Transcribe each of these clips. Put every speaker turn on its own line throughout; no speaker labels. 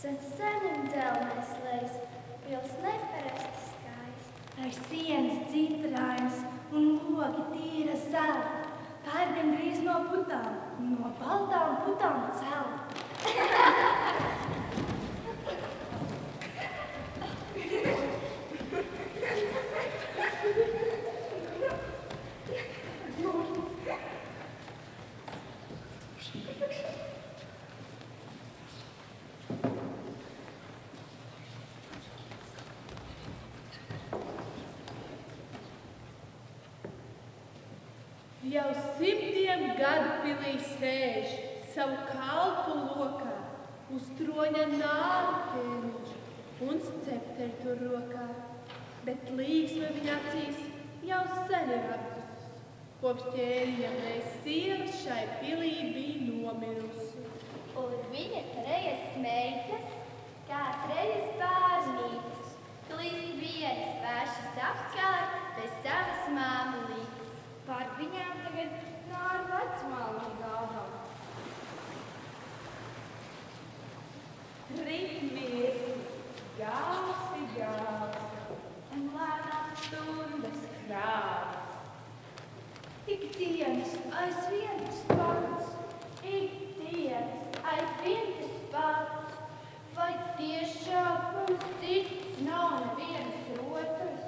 Senim dzelmais lejas, pils neparasti skaisti.
Ar sienas citrainas un logi tīra zelta. Tā ir gandrīz no putām, no baltām putām celta.
Jau 100 gadu pilī sēž savu kalpu lokā, uz troņa nāru ķēniņš un scepteri tur rokā, bet līgsme viņa acīs jau sen ir apzusis, kopš ķēniņa reiz sieva šai pilī bija nomirusi.
Un viņa trejas meitas, kā trejas bērnītes, klīst vienas vēršas apkārt bez savas māmulītes.
Pār viņām tagad nāra vecmāma galvā.
Ritmieti, gāsi, un lēnām stundas krāvas.
Ikdienas aizvien tas pats, ikdienas aizvien tas pats. Vai tiešām mums cits nav nevienas otras?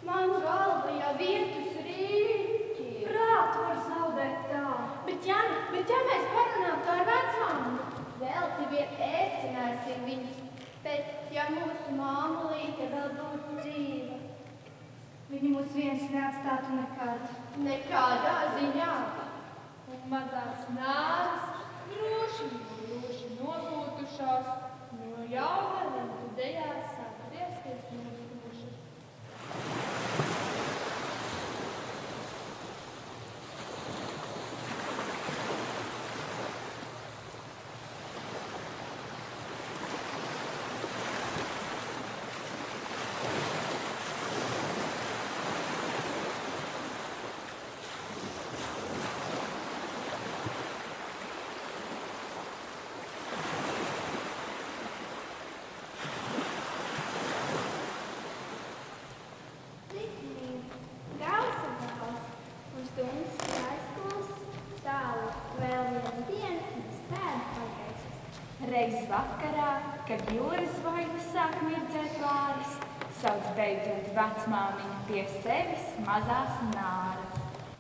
Man galva jau vietas rīķi. Prātu var zaudēt tā. Bet ja mēs parunātu ar vecmāmu,
Velti vien ēcināsim viņus, bet ja mūsu māmulīte vēl būtu dzīva,
viņi mūs viens neatstātu nekad.
nekādā ziņā.
Un mazās nāras droši nopūtušās, no jaunaļiem dejās sāk griezties mūsu dušas.
Reiz vakarā, kad jūras zvaigznes sāk mirdzēt vāras, sauc beidzot vecmāmiņa pie sevis mazās nāras.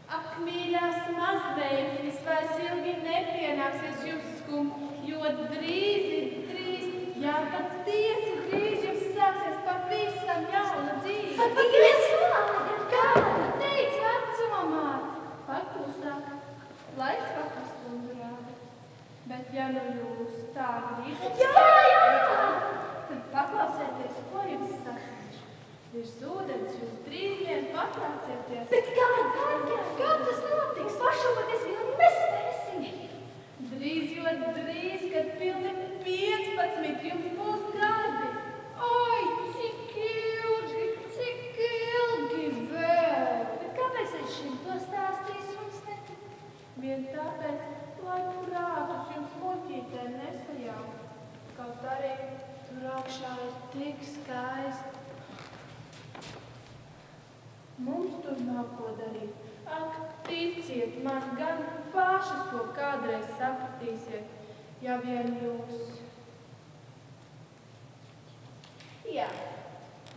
Ak, mīļās mazmeitiņas, vairs ilgi nepienāksies jūsu skumu, jo drīz, jā, pat tiesi drīz jums sāksies pavisam jauna dzīve.
Patiesi vārdi,
Kāda teic vecumā? Paklusāk, laiks vakastundu rāda. Bet ja nu jūs tā gribat, tad paklausieties, ko jums sacīšu. Virs ūdens jūs drīz vien paklāsieties.
Bet kā tas notiks? Pašoties vēl nespēsim.
Drīz, jo drīz, kad pilni 15 jums būs gadi. Oi, cik ilgi vēl.
Bet kāpēc es šim to stāstīs mums netik?
Vien tāpēc, lai prātus jums muļķītē nesajām. Kaut arī tur augšā ir tik skaisti. Mums tur nav ko darīt. Ak, ticiet man, gan pašas to kādreiz sapratīsiet, ja vien jūs. Jā,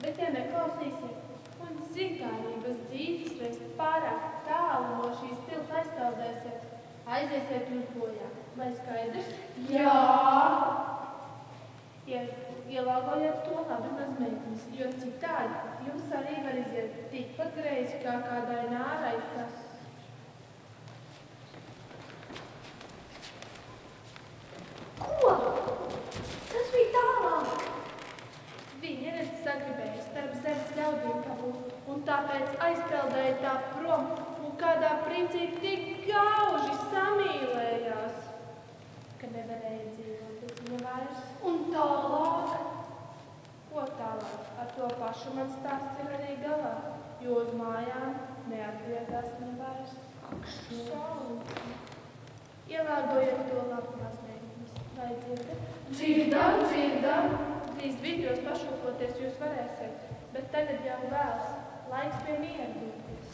bet ja neklausīsiet un zinkārības dzīves reiz pārāk tālu no šīs pils aizpeldēsiet, aiziesiet jūs bojā. Vai skaidrs? Jā! Ielāgojiet to labi mazmeitiņas, jo citādi jums arī var iziet tikpat greizi kā kādai nārai, kas...
Ko? Tas bija tālāk.
Viņi redz sagribēja starp zemes ļaudīm pabūt, un tāpēc aizpeldēja tā prom, un kādā princī tik gauži samīlējās, ka nevarēja dzīvot bez viņa vairs.
Un tālāk?
Ko tālāk? Ar to pašu man stāsts ir arī galā, jo uz mājām neatgriezās viņa vairs. Ak, šausmas. Ielāgojiet to labu mazmeitiņas. Vai dzirdat?
Dzirdam.
Zviļņos pašūpoties jūs varēsiet, bet tagad jau vēls, laiks pie miera doties.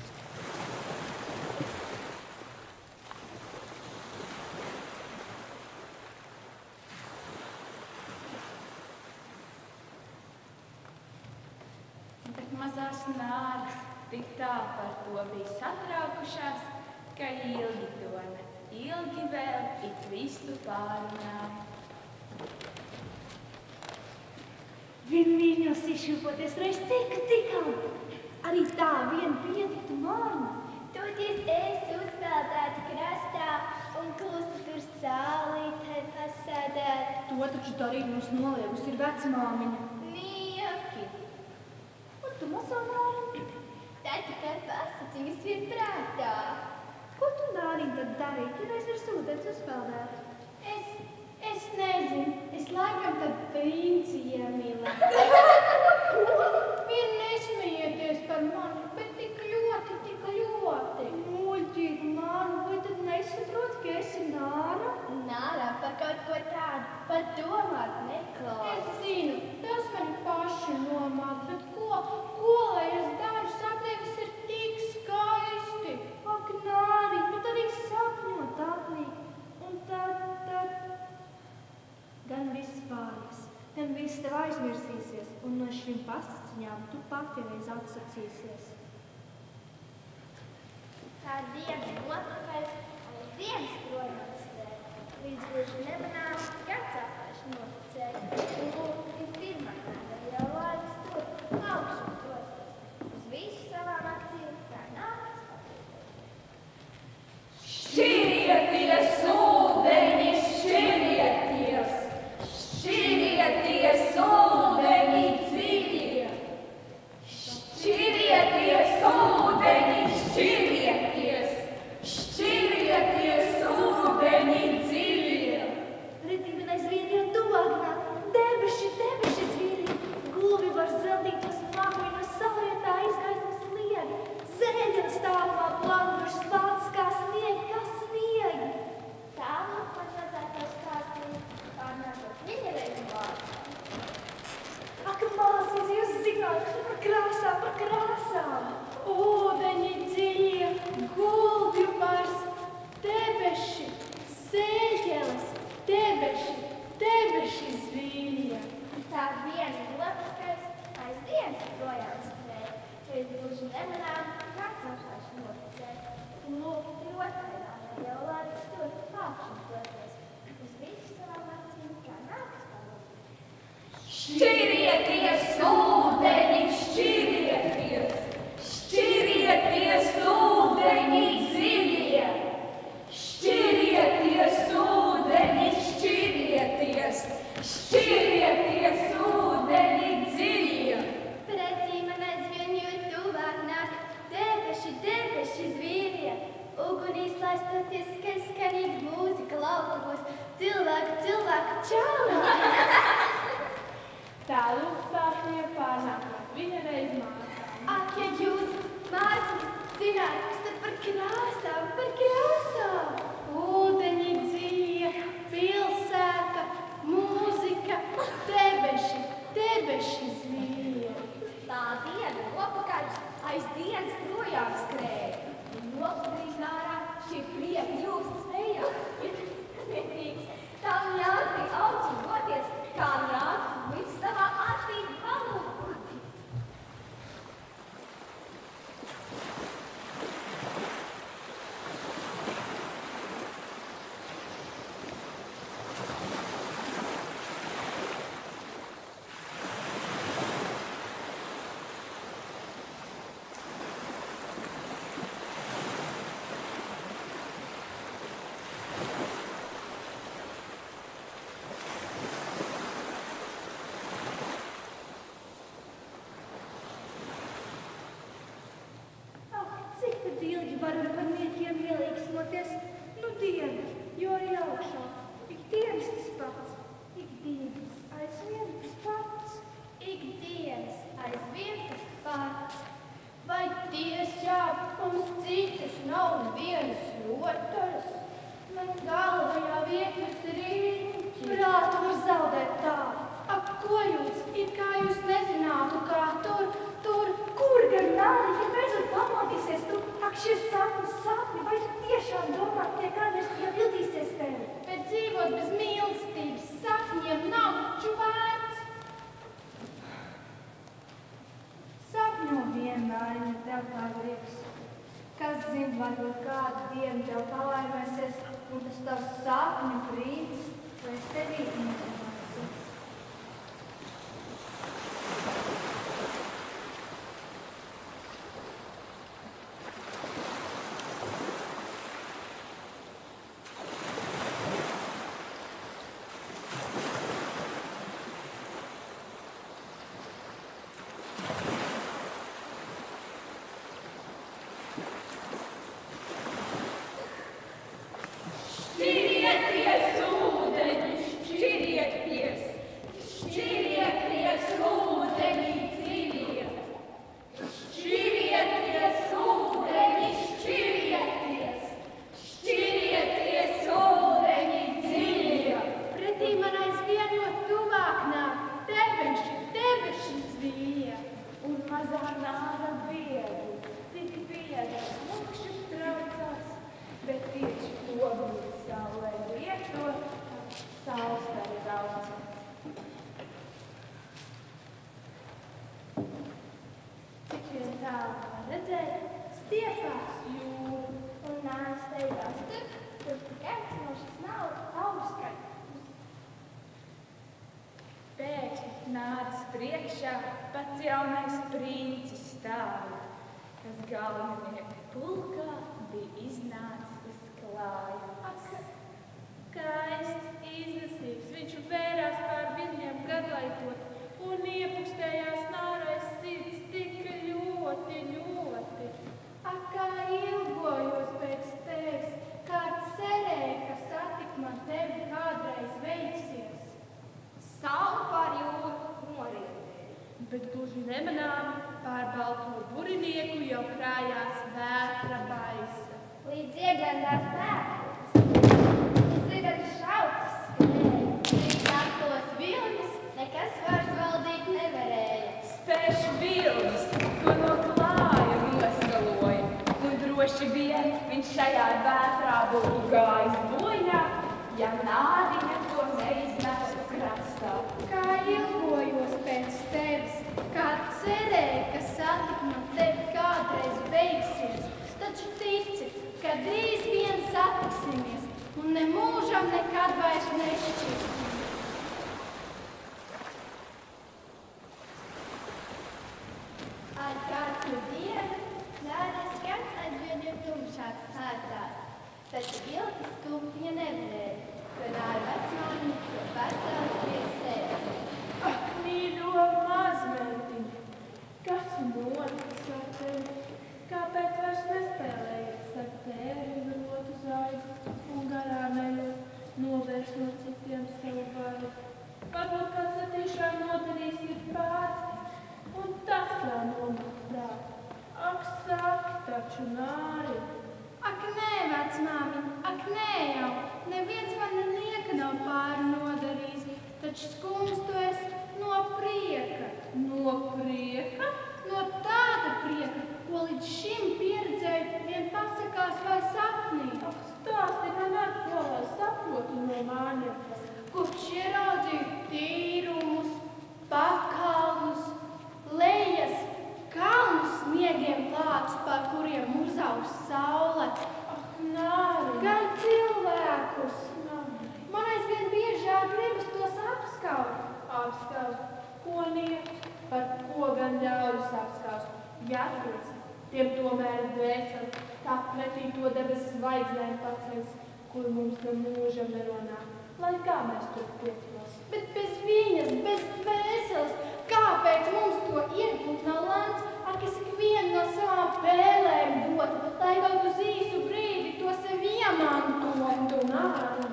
Bet mazās nāras tik tā par to bija satraukušās, ka ilgi dona, ilgi vēl it visu pārunāja.
Vienmīļos izšūpoties reiz tikām. Arī tā vien pietiktu man.
Toties es uzpeldētu krastā un klusi tur sālītē pasēdēt.
To taču darīt mums noliegus ir vecmāmiņa.
Nieki.
Un tu mazā Nāra?
Tā tikai pasaciņas vien prātā.
Ko tu Nāriņ tad darīt, ja reiz virs ūdens uzpeldētu?
Es nezinu, es laikam tad princi iemīlē. Vien nesmējieties par mani, bet tik ļoti.
Muļķīgi, Māra, vai tad nesaproti, ka esi Nāra?
Nārā par kaut ko tādu, par domāt neklāt.
Es zinu, tas mani paši nomāk, bet ko lai es daru, sapniekas ir tik skaisti. Ak, Nāri, bet arī sapņot atlīk. Un tad gan viss pāries, gan viss tev aizmirsīsies, un no šīm pasaciņām tu pati reiz atsacīsies.
Tā diena nopakaļ, aiz dienas projām skrēja. Līdz gluži nemanām, gads atpēc noticēja. Un lūk, ir pirmā kāda jau laiks tur, augšām tosties. Uz visu savām acīm, kā nākas patīk.
Šķirieties, ūdeņi, šķirieties! Šķirieties, ūdeņi, dziļie! Šķirieties, ūdeņi, šķirieties! Šķirieties, ūdeņi, dziļie!
Redzīmen aizvien jau tuvāk nāk, debeši zvīri. Gulbi var zeldītos mākoņos saulrietā izgaismas liegi. Zēļiem stāvumā plandušas baltas kā sniegi.
Tālāk man vajadzētu stāstīt, pārnākot viņa reizi vārdu.
Ak, māsīs, jūs zināt par krāsām. Ūdeņi dziļie, gulbi vars, debeši, sēļeles, debeši zvīļie.
Tā viena nopakaļ, aiz dienas projām skrēja. Līdz gluži nemanām, kāds augšās noticēja. Un lūk, ir otraidā, jau laiks tur augšām doties. Uz visu savām acīm, kā nākas palūk.
Šķirieties, ūdeņi, šķirieties! Šķirieties, ūdeņi, dziļie! Šķirieties, ūdeņi, šķirieties! Šķirieties, ūdeņi, dziļie!
Pretī man aizvien jo tuvāk nāk, debeši zvīrie. Ugunīs laistoties, ka skanīga mūzika laukos, cilvēku čaunā.
Tā lūk sākņiem pārnākot viņa reiz māsām.
Ak, ja jūs, māsas, zināt, kas tad par krāsām.
Ūdeņi dziļie, pilsēta, mūzika, debeši zvīļie.
Tā diena nopakaļ, aiz dienas projām skrēja. Un nokudrīs nārā šie prieki jūstas vējā. Tā ļauti augšām doties, kā ļauti visu savā acīm palūkoties.
šie sapni, vai tu tiešām domā, ka tie kādreiz piepildīsies tevi?
Bet dzīvot bez mīlestības sapņiem nav taču vērts.
Sapņo vienmēr, ja tev tā gribas. Kas zina, varbūt kādu dienu tev palaimēsies, un tas tavs sapņu brīdis, vai es tevī nezināsies.
Nāca priekšā pats jaunais princis stāja, kas galvenieku pulkā bija iznācis uz klāju.
Skaists, iznesīgs, viņš vērās pār viļņiem garlaikot un iepukstējās nārais sirds tik ļoti, ļoti.
Ak, kā ilgojos pēc tevis, kā cerēju, ka satikt man tevi kādreiz veiksies. Saule pār jūru norietēja.
Bet gluži nemanāmi pār balto burinieku jau krājās vētra baisa.
Līdz iegandās pēkļus, līdz dzirdat šautas skrēja. Līdz aklos vilnis nekas vairs valdīt nevarēja.
Spēšu vilnis, ko no klāja noskaloja, un droši vien viņš šajā vētrā būtu gājis bojā, ja nādiņa to neiznāca krastā.
Kā ilgojos pēc tevis, kā cerēju, ka satikt man tevi kādreiz beigsies, taču tici, ka drīz vien satiksimies un ne mūžam nekad vairs nešķirsimies. Ar katru dienu zāles skats aizvien ir tumšāks hācās, taču ilgi stumt ja nevarēja. Runāja vecmāmiņa, ko pasaules pie sevi.
Ak, mīļo mazmētiņ, kas noticis ar tevi? Kāpēc vairs nespēlējies ar tēvi un rotu zaidu un garām ejot novērst no citiem savu vaidu? Varbūt kāds satīšām nodarīs ir pārti, un tas tā nomat prāt. Ak, saki taču nāri!
Ak, nē, vecmāmiņ, ak, nē jau, neviens man nieka nav pāri nodarījis, taču skums tu esi no prieka.
No prieka?
No tāda prieka, ko līdz šim pieredzēju vien pasakās vai sapnī.
Ak, stāsti man ar ko, lai saprotu no māņiem.
Kurš ieraudzīju tīrumus, pakalnus, lejas, kalnus sniegiem plāts, pār kuriem uzaus saule.
Ak, nāri!
Gan cilvēkus.
Nāri!
Man aizvien biežāk gribas tos apskaut.
Apskaust, ko nieks, par ko gan ļaujas apskaust. Jātic, tiem tomēr dvēseli, tā pretī to debesis zvaigznēm paceļas, kur mums no mūžam neronāk, lai kā mēs tur piekļos.
Bet bez viņas, bez dvēseles, kāpēc mums to iebūt nav lemts? Ak, es ikvienu no savām pēlēm dotu, lai kaut uz īsu brīdi to sev iemantotu.
Nāri!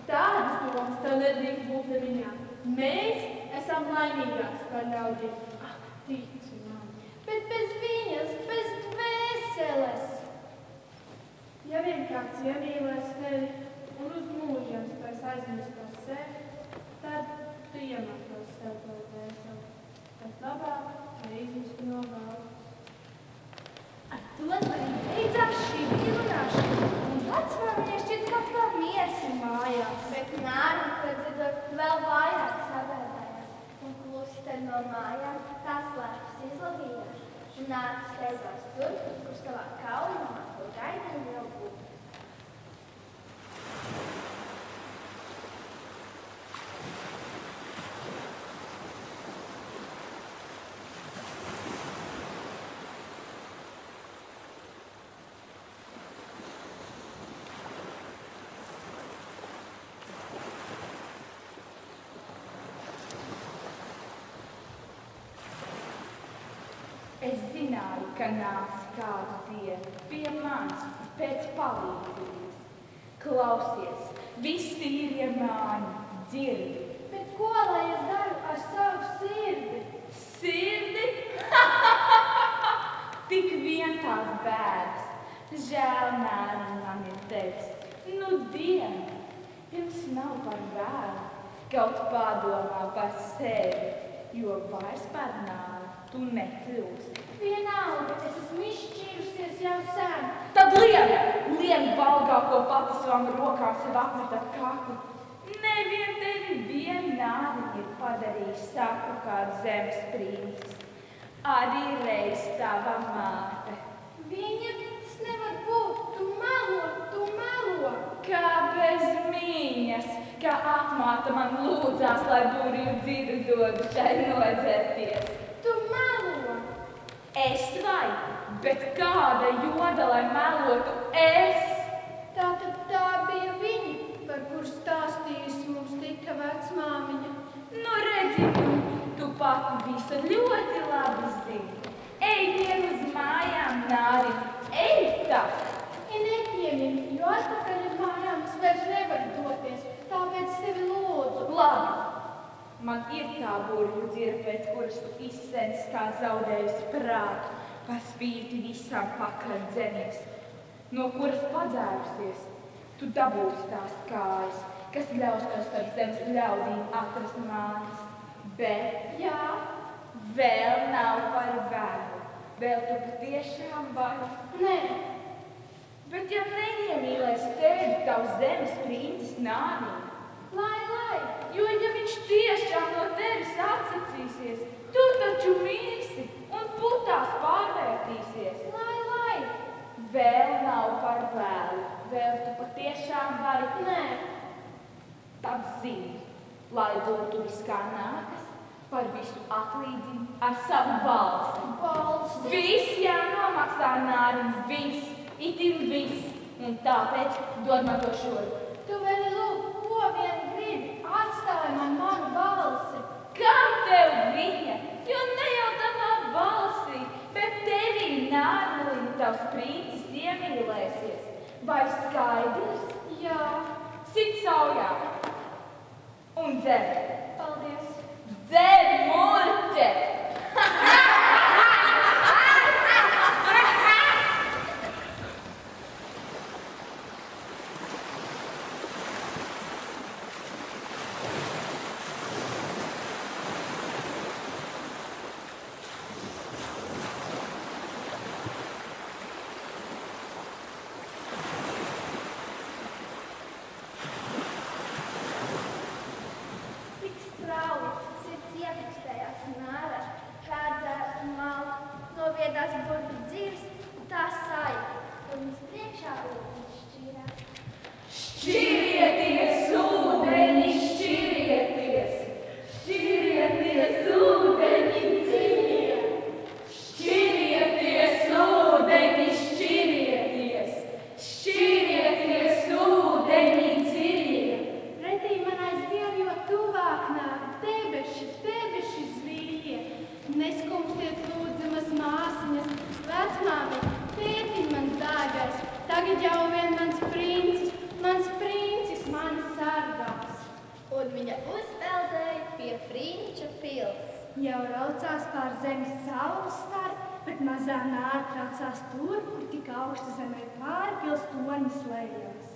Tādas domas tev nedrīkst būt neviņā. Mēs esam laimīgāks par ļaudīm. Ak, tici man!
Bet bez viņas, bez dvēseles.
Ja vien kāds iemīlēs tevi un uz mūžiem spēs aizmirst par sevi, tad tu iemantos sev to dvēseli. Tad labāk, lai izmistu no galvas.
Ar to arī beidzās
ka nāc kādu dienu pie manis pēc palīdzības. Klausies, visi tīrie māņi, dzirdi.
Bet ko lai es daru ar savu sirdi?
Sirdi? Tik vien tās bēdas. Žēl nēni man ir tevis. Nu, diena, pirms nav par vēlu. Kaut padomā par sevi, jo vairs par nāvi tu nekļūsi.
Vienalga, es esmu izšķīrusies jau sen.
Tad lien valgāko pati savām rokām sev apmet ar kaklu. Nevien tevi vienādi ir padarījis saku kāds zemes princis. Arī reiz tava māte.
Viņa tas nevar būt, tu melo.
Kā bez mīņas, kā apmāta man lūdzās, lai burju dzidu dodu šai nodzerties.
Tu melo.
Es vai, bet kāda joda, lai melotu es?
Tātad tā bija viņa, par kuru stāstījusi mums tika vecmāmiņa.
Nu redzi, tu pati visu ļoti labi zini. Ej vien uz mājām, Nāri, ej tā!
Ja nepieņem, jo atpakaļ uz mājām es vairs nevaru doties, tāpēc tevi lūdzu.
Labi, man ir tā burvju dzira, pēc kuras tu izsens kā zaudējusi prātu, pa spīti visām pakaļdzemies, no kuras padzērusies. Tu dabūsi tās kājas, kas ļaus tev starp zemes ļaudīm atrast mājas. Bet,
Jā,
vēl nav par vēlu, vēl tu patiešām vari.
nē,
Bet ja neiemīlēs tevi tavs zemes princis Nārī,
lai,
jo ja viņš tiešām no tevis atsacīsies, tu taču mirsi un putās pārvērtīsies.
lai,
Vēl nav par vēlu, vēl tu patiešām vari.
nē,
Tad zini, lai būtu viss kā nākas, par visu atlīdzini ar savu balsi.
balsi.
Viss jānomaksā Nārim, viss, itin viss, un tāpēc dod man to šurp.
Tu vēl lūk, ko vien gribi, atstāj man manu balsi.
Kam tev viņa? Jo ne jau tavā balsī, bet tevī Nārlīna tavs princis iemīlēsies. Vai skaidrs?
Jā,
Sit saujā un dzer.
paldies.
Dzer, muļķe!
Tik strauji sirds ietekstējās un ārās, kādzās un malka, noviedās burtu dzīves, un tā saita, un mums priekšā ūdens šķīrās.
Šķirieties, ūdeņi, šķirieties! Šķirieties, ūdeņi, dziļie! Šķirieties, ūdeņi, šķirieties! Šķirieties, ūdeņi, dziļie!
Pretī man aizvien jo tuvāk nāk debeši zvīļie. Neskumstiet lūdzamas māsiņas, vecmāmi, tētiņ mans dārgais, tagad jau vien mans princis mani sargās.
Un viņa uzpeldēja pie Prinča pils.
Jau raucās pār zemes saules staru, bet mazā Nāra traucās tur, kur tik augsta zemē pāri pilstonis lejās.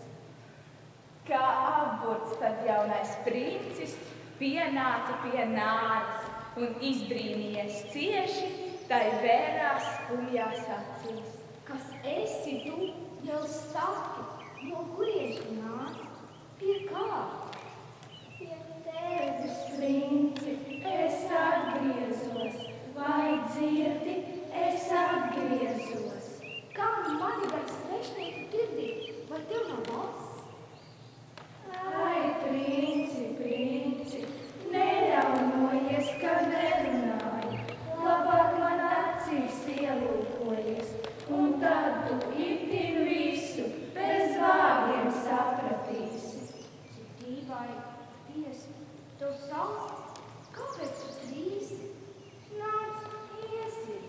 Kā aburts tad jaunais princis pienāca pie Nāras un izbrīnījies cieši, tai vērās skumjās acīs.
Kas esi tu, jau saki, no kurienes tu nāc? Pie kā? Pie tevis,
Princi, es atgriezos, vai dzirdi, es atgriezos.
Kā mani var svešnieku dzirdīt? Vai tev nav balss?
Ai, princi, neraunojies, kad nerunāji, labāk man acīs ielūkojies, un tad tu itin visu bez vārdiem sapratīsi.
Dīvaini, tiesa, tev sauc, kāpēc tu trīsi? Nāc, iesi.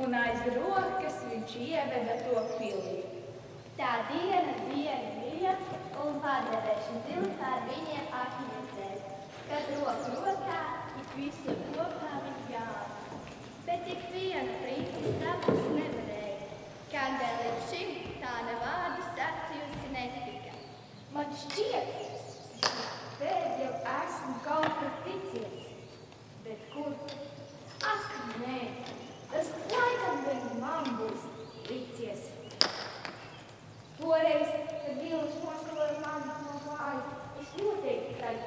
Un un aiz rokas viņš ieveda to pilī.
Tā diena bija, un padevēši zilti ar viņiem akmecēt, kad roku rokā ik visu kopā viņi gāja. Bet tik viena princis sapnis nevarēja, kādēļ līdz šim tāda vārdu sacījusi netika.
Man šķiet, pēc jau esmu kaut kur ticies, bet kur? Ak, nē, tas laikam vien man būs ticies. Toreiz, kad Vilnis noskaloja mani no māju, es noteikti tad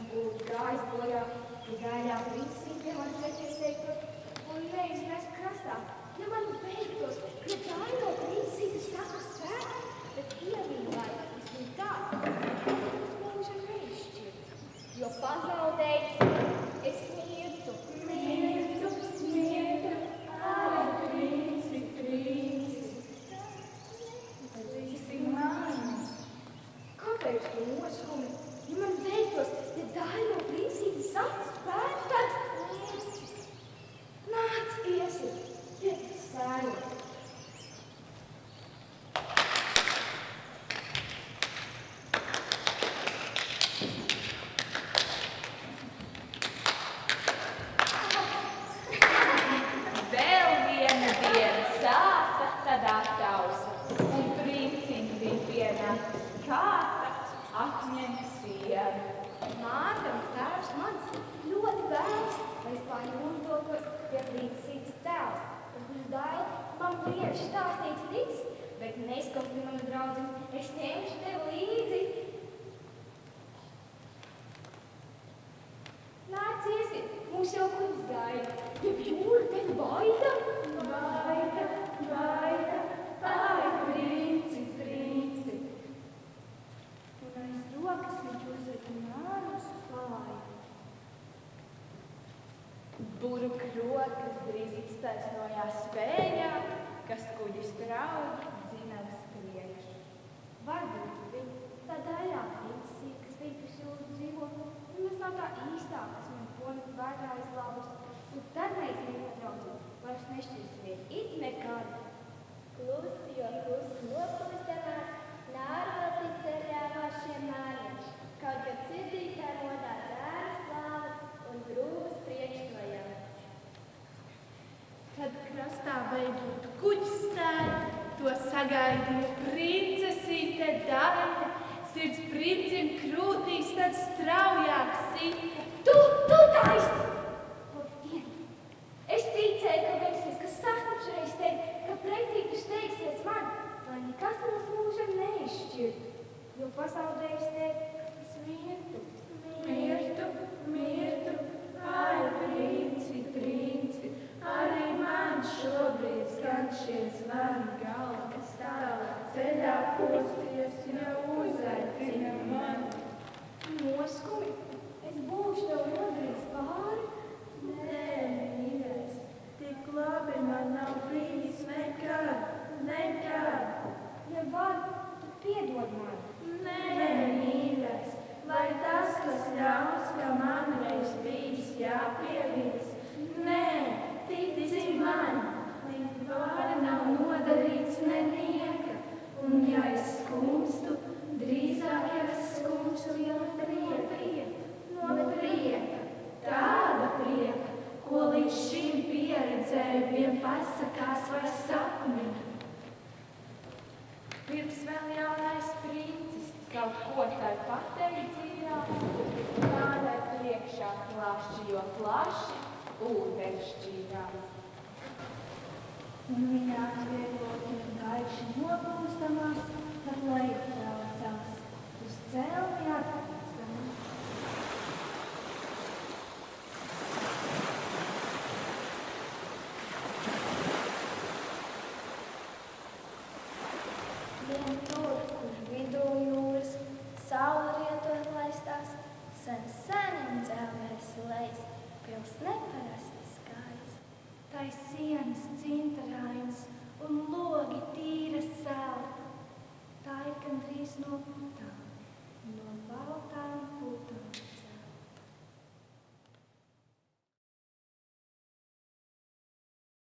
būtu gājis bojā, ja gaļā princis pie manis večies teiktu, un neizmest krastā. Ja man beigtos, ka tā jau princis saka spēku, bet ievīlāja, es viņu tā, mums ir neizšķirt, jo pazaudējis es mirtu,
Ai, princis. Visi mani.
Kāpēc tu noskumi? Ja man beigtos, ja tā jau princis saka spēku, tad nāc iesi, ja sērot.
Vēl viena diena sāta, tad attausa, un princiņš bija pienācis kāta, akmens siena.
Mārta un tēvs mans ļoti vēlas, lai es pārņemtos pie princis tēvs. Tad uz daļu man bieži stāstīts tiks, bet neskaupti manu draudzeni, es ņemšu tev līdzi. Nāc iesi, mums jau kuģis gaida, ja jūra tevi baida.
Baida, ai, princi.
Un aiz rokas viņš uzved nāras klāja.
Buruk rokas drīz iztaisnojās spējā, kas kuģis traud dzinavas priekš.
Varbūt viņa tā daļā princisī, kas bija pie jūras dzīvo, nemaz nav tā īstā, kas man poni vērtā izlābus. Un tad mēs nepatraucam, vairs nešķirsimies it nekad.
Klusi, jo klusi noklusanās, nāroti cerējošie mājiņš, kaut kad sirdī tā rodās ēras slāvas un grūvas priekštojams.
Kad krastā beidzot kuģis stāja, to sagaidīja princesīte Daļa, sirds princim krūtīs tad straujāk sita.
Tu taisni! Es ticēju, ka veiksies, ka sasniegšreiz tevi, ka pretī tu steigsies man, lai nekas mums mūžam neizšķirt, jo pazaudējis tevi, es mirtu.
Mirtu, ai, princi, arī man šobrīd skan šie zvani galva, kas tālā ceļā kusties, jau uzaicina mani.
Noskumi, es būšu tev nodarījis pāri.
Nē, mīļais, tik labi man nav bijis nekad.
Ja var, tad piedod man.
Nē, mīļais, vai tas, kas ļaus, ka man reiz bijis jāpievīst? Nē, tici man, tik vāri nav nodarīts nenieka, un ja es skumstu, drīzāk es skumstu jau no prieka, tāda prieka, ko līdz šim pieredzēju, vien pasakās vai sapni.
Pirms vēl jaunais princis kaut ko tai pateicījās, kādai priekšā plaši, jo plaši ūdens šķīrās.
Un viņa atvieglot ir gaiši noplūstamās, tad leju traucās uz celmi atpūstamās. Vien tur, kur vidū jūras, saule rietot laistās, sen dzelmēs lejas, pils neparasti skaists. Tai sienas cintarainas un logi tīra zelta, tā ir gandrīz no putām, no baltā